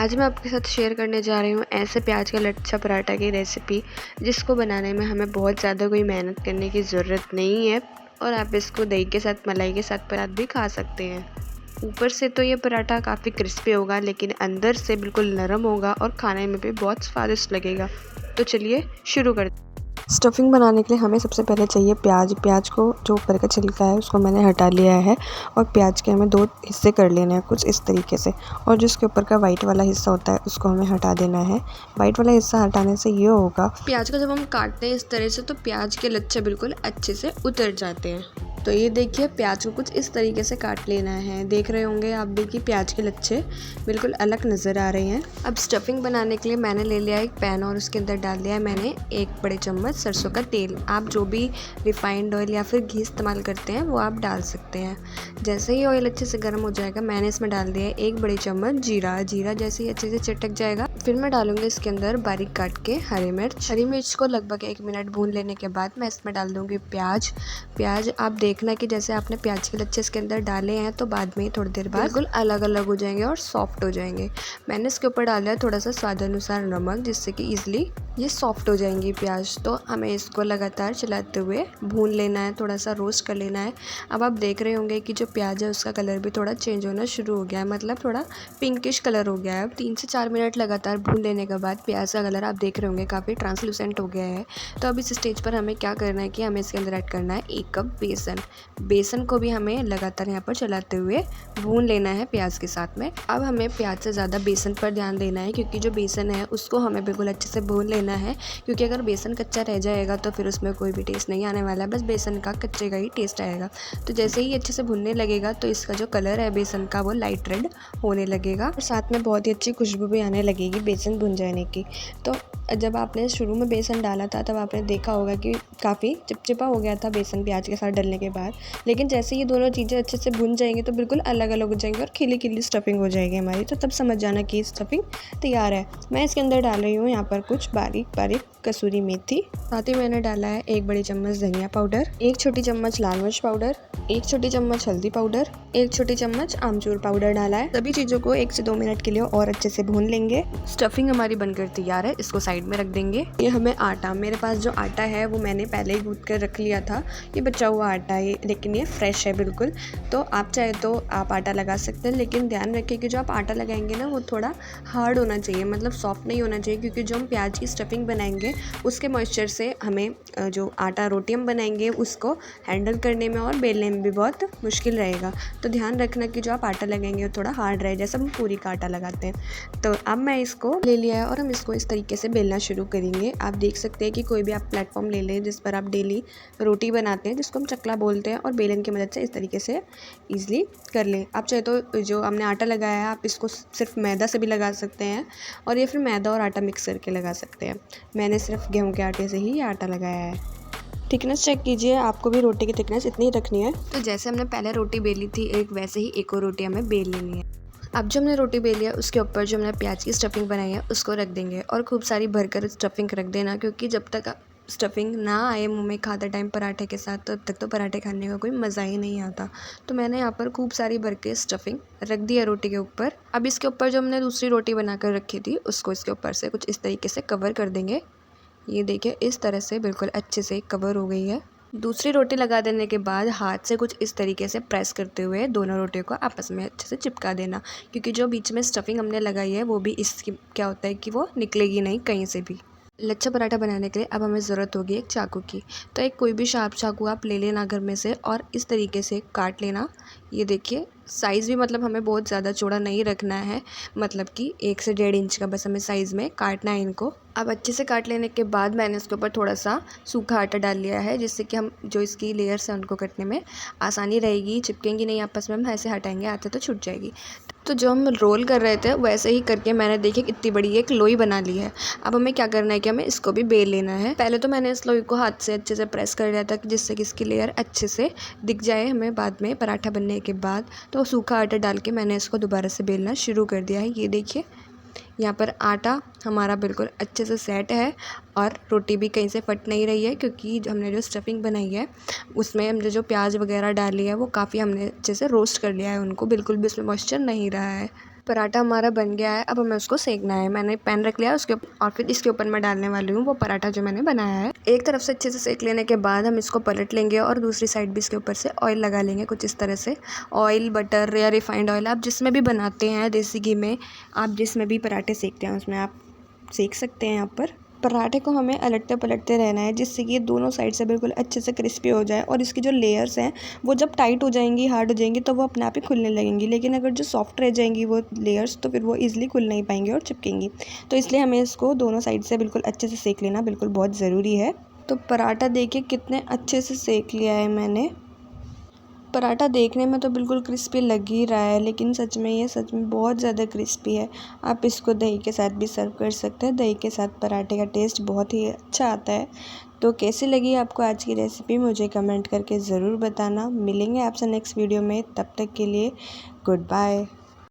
आज मैं आपके साथ शेयर करने जा रही हूँ ऐसे प्याज का लच्छा पराठा की रेसिपी, जिसको बनाने में हमें बहुत ज़्यादा कोई मेहनत करने की ज़रूरत नहीं है और आप इसको दही के साथ, मलाई के साथ पराठा भी खा सकते हैं। ऊपर से तो ये पराठा काफ़ी क्रिस्पी होगा, लेकिन अंदर से बिल्कुल नरम होगा और खाने में भी बहुत स्वादिष्ट लगेगा। तो चलिए शुरू करते हैं। स्टफ़िंग बनाने के लिए हमें सबसे पहले चाहिए प्याज को जो ऊपर का छिलका है उसको मैंने हटा लिया है और प्याज के हमें 2 हिस्से कर लेने हैं कुछ इस तरीके से, और जिसके ऊपर का वाइट वाला हिस्सा होता है उसको हमें हटा देना है। वाइट वाला हिस्सा हटाने से ये होगा, प्याज को जब हम काटते हैं इस तरह से तो प्याज के लच्छे बिल्कुल अच्छे से उतर जाते हैं। तो ये देखिए, प्याज को कुछ इस तरीके से काट लेना है। देख रहे होंगे आप भी कि प्याज के लच्छे बिल्कुल अलग नज़र आ रहे हैं। अब स्टफ़िंग बनाने के लिए मैंने ले लिया एक पैन और उसके अंदर डाल दिया है मैंने 1 बड़े चम्मच सरसों का तेल। आप जो भी रिफाइंड ऑयल या फिर घी इस्तेमाल करते हैं वो आप डाल सकते हैं। जैसे ही ऑयल अच्छे से गर्म हो जाएगा मैंने इसमें डाल दिया है 1 बड़ी चम्मच जीरा जैसे ही अच्छे से चटक जाएगा फिर मैं डालूंगी इसके अंदर बारीक काट के हरी मिर्च को लगभग 1 मिनट भून लेने के बाद मैं इसमें डाल दूंगी प्याज आप देखना कि जैसे आपने प्याज के लच्छे इसके अंदर डाले हैं तो बाद में थोड़ी देर बाद बिल्कुल अलग अलग हो जाएंगे और सॉफ्ट हो जाएंगे। मैंने इसके ऊपर डाल दिया थोड़ा सा स्वाद अनुसार नमक, जिससे कि ईजिली ये सॉफ्ट हो जाएंगी प्याज। तो हमें इसको लगातार चलाते हुए भून लेना है, थोड़ा सा रोस्ट कर लेना है। अब आप देख रहे होंगे कि जो प्याज है उसका कलर भी थोड़ा चेंज होना शुरू हो गया है, मतलब थोड़ा पिंकिश कलर हो गया है। अब 3 से 4 मिनट लगातार भून लेने के बाद प्याज का कलर आप देख रहे होंगे काफ़ी ट्रांसलूसेंट हो गया है। तो अब इस स्टेज पर हमें क्या करना है कि हमें इसके अंदर ऐड करना है 1 कप बेसन को भी हमें लगातार यहाँ पर चलाते हुए भून लेना है प्याज के साथ में। अब हमें प्याज से ज़्यादा बेसन पर ध्यान देना है, क्योंकि जो बेसन है उसको हमें बिल्कुल अच्छे से भून लेना है, क्योंकि अगर बेसन कच्चा रह जाएगा तो फिर उसमें कोई भी टेस्ट नहीं आने वाला है, बस बेसन का कच्चे का ही टेस्ट आएगा। तो जैसे ही अच्छे से भुनने लगेगा तो इसका जो कलर है बेसन का वो लाइट रेड होने लगेगा और साथ में बहुत ही अच्छी खुशबू भी आने लगेगी बेसन भुन जाने की। तो जब आपने शुरू में बेसन डाला था तब आपने देखा होगा कि काफ़ी चिपचिपा हो गया था बेसन प्याज के साथ डलने के बाद, लेकिन जैसे ये दोनों चीज़ें अच्छे से भुन जाएंगी तो बिल्कुल अलग अलग हो जाएंगी और खिली खिली स्टफ़िंग हो जाएगी हमारी। तो तब समझ जाना कि स्टफ़िंग तैयार है। मैं इसके अंदर डाल रही हूँ यहाँ पर कुछ बारीक बारीक कसूरी मेथी, साथ ही मैंने डाला है 1 बड़ी चम्मच धनिया पाउडर, 1 छोटी चम्मच लाल मिर्च पाउडर, 1 छोटी चम्मच हल्दी पाउडर, 1 छोटी चम्मच आमचूर पाउडर डाला है। सभी चीज़ों को 1 से 2 मिनट के लिए और अच्छे से भून लेंगे। स्टफ़िंग हमारी बनकर तैयार है, इसको साइड में रख देंगे। ये हमें आटा, मेरे पास जो आटा है वो मैंने पहले ही गूंथ कर रख लिया था, ये बचा हुआ आटा है लेकिन ये फ्रेश है बिल्कुल। तो आप चाहे तो आप आटा लगा सकते हैं, लेकिन ध्यान रखिए कि जो आप आटा लगाएंगे ना वो थोड़ा हार्ड होना चाहिए, मतलब सॉफ्ट नहीं होना चाहिए, क्योंकि जो हम प्याज की स्टफ़िंग बनाएंगे उसके मॉइस्चर से हमें जो आटा रोटी हम बनाएंगे उसको हैंडल करने में और बेलने में भी बहुत मुश्किल रहेगा। तो ध्यान रखना कि जो आप आटा लगाएंगे वो थोड़ा हार्ड रहे, जैसे हम पूरी का आटा लगाते हैं। तो अब मैं इसको ले लिया है और हम इसको इस तरीके से बेलना शुरू करेंगे। आप देख सकते हैं कि कोई भी आप प्लेटफॉर्म ले लें जिस पर आप डेली रोटी बनाते हैं, जिसको हम चकला बोलते हैं, और बेलन की मदद से इस तरीके से ईजिली कर लें। आप चाहे तो जो हमने आटा लगाया है आप इसको सिर्फ मैदा से भी लगा सकते हैं, और ये फिर मैदा और आटा मिक्स करके लगा सकते हैं। मैंने सिर्फ गेहूं के आटे से ही ये आटा लगाया है। थिकनेस चेक कीजिए, आपको भी रोटी की थिकनेस इतनी ही रखनी है। तो जैसे हमने पहले रोटी बेली थी एक, वैसे ही एक और रोटी हमें बेल लेनी है। अब जो हमने रोटी बेली है उसके ऊपर जो हमने प्याज की स्टफ़िंग बनाई है उसको रख देंगे, और खूब सारी भरकर स्टफ़िंग रख देना, क्योंकि जब तक स्टफ़िंग ना आए मुंह में खाते टाइम पराठे के साथ तब तक तो पराठे खाने का कोई मज़ा ही नहीं आता। तो मैंने यहाँ पर खूब सारी भर के स्टफ़िंग रख दी है रोटी के ऊपर। अब इसके ऊपर जो हमने दूसरी रोटी बनाकर रखी थी उसको इसके ऊपर से कुछ इस तरीके से कवर कर देंगे। ये देखिए इस तरह से बिल्कुल अच्छे से कवर हो गई है। दूसरी रोटी लगा देने के बाद हाथ से कुछ इस तरीके से प्रेस करते हुए दोनों रोटियों को आपस में अच्छे से चिपका देना, क्योंकि जो बीच में स्टफ़िंग हमने लगाई है वो भी इसकी क्या होता है कि वो निकलेगी नहीं कहीं से भी। लच्छा पराठा बनाने के लिए अब हमें ज़रूरत होगी एक चाकू की। तो एक कोई भी शार्प चाकू आप ले लेना घर में से और इस तरीके से काट लेना। ये देखिए साइज़ भी मतलब हमें बहुत ज़्यादा चौड़ा नहीं रखना है, मतलब कि 1 से 1.5 इंच का बस हमें साइज़ में काटना है इनको। अब अच्छे से काट लेने के बाद मैंने इसके ऊपर थोड़ा सा सूखा आटा डाल लिया है, जिससे कि हम जो इसकी लेयर्स हैं उनको कटने में आसानी रहेगी, चिपकेंगी नहीं आपस में, हम ऐसे हटाएंगे हाथ से तो छूट जाएगी। तो जो हम रोल कर रहे थे वैसे ही करके मैंने देखिए इतनी बड़ी एक लोई बना ली है। अब हमें क्या करना है कि हमें इसको भी बेल लेना है। पहले तो मैंने इस लोई को हाथ से अच्छे से प्रेस कर लिया था, जिससे कि इसकी लेयर अच्छे से दिख जाए हमें बाद में पराठा बनने के बाद। तो सूखा आटा डाल के मैंने इसको दोबारा से बेलना शुरू कर दिया है। ये देखिए यहाँ पर आटा हमारा बिल्कुल अच्छे से सेट है और रोटी भी कहीं से फट नहीं रही है, क्योंकि हमने जो स्टफ़िंग बनाई है उसमें हमने जो प्याज वगैरह डाली है वो काफ़ी हमने अच्छे से रोस्ट कर लिया है उनको, बिल्कुल भी उसमें मॉइस्चर नहीं रहा है। पराठा हमारा बन गया है, अब हमें उसको सेकना है। मैंने पैन रख लिया उसके और फिर इसके ऊपर मैं डालने वाली हूँ वो पराठा जो मैंने बनाया है। एक तरफ से अच्छे से सेक लेने के बाद हम इसको पलट लेंगे और दूसरी साइड भी इसके ऊपर से ऑयल लगा लेंगे कुछ इस तरह से। ऑयल, बटर या रिफाइंड ऑयल आप जिसमें भी बनाते हैं, देसी घी में आप जिसमें भी पराठे सेकते हैं उसमें आप सेक सकते हैं। यहाँ पर पराठे को हमें अलटते पलटते रहना है जिससे कि ये दोनों साइड से बिल्कुल अच्छे से क्रिस्पी हो जाए और इसकी जो लेयर्स हैं वो जब टाइट हो जाएंगी, हार्ड हो जाएंगी तो वो अपने आप ही खुलने लगेंगी। लेकिन अगर जो सॉफ्ट रह जाएंगी वो लेयर्स तो फिर वो ईजिली खुल नहीं पाएंगी और चिपकेंगी। तो इसलिए हमें इसको दोनों साइड से बिल्कुल अच्छे से सेक लेना बिल्कुल बहुत ज़रूरी है। तो पराठा देखिए कितने अच्छे से सेक लिया है मैंने। पराठा देखने में तो बिल्कुल क्रिस्पी लग ही रहा है, लेकिन सच में बहुत ज़्यादा क्रिस्पी है। आप इसको दही के साथ भी सर्व कर सकते हैं। दही के साथ पराठे का टेस्ट बहुत ही अच्छा आता है। तो कैसी लगी आपको आज की रेसिपी मुझे कमेंट करके ज़रूर बताना। मिलेंगे आपसे नेक्स्ट वीडियो में, तब तक के लिए गुड बाय।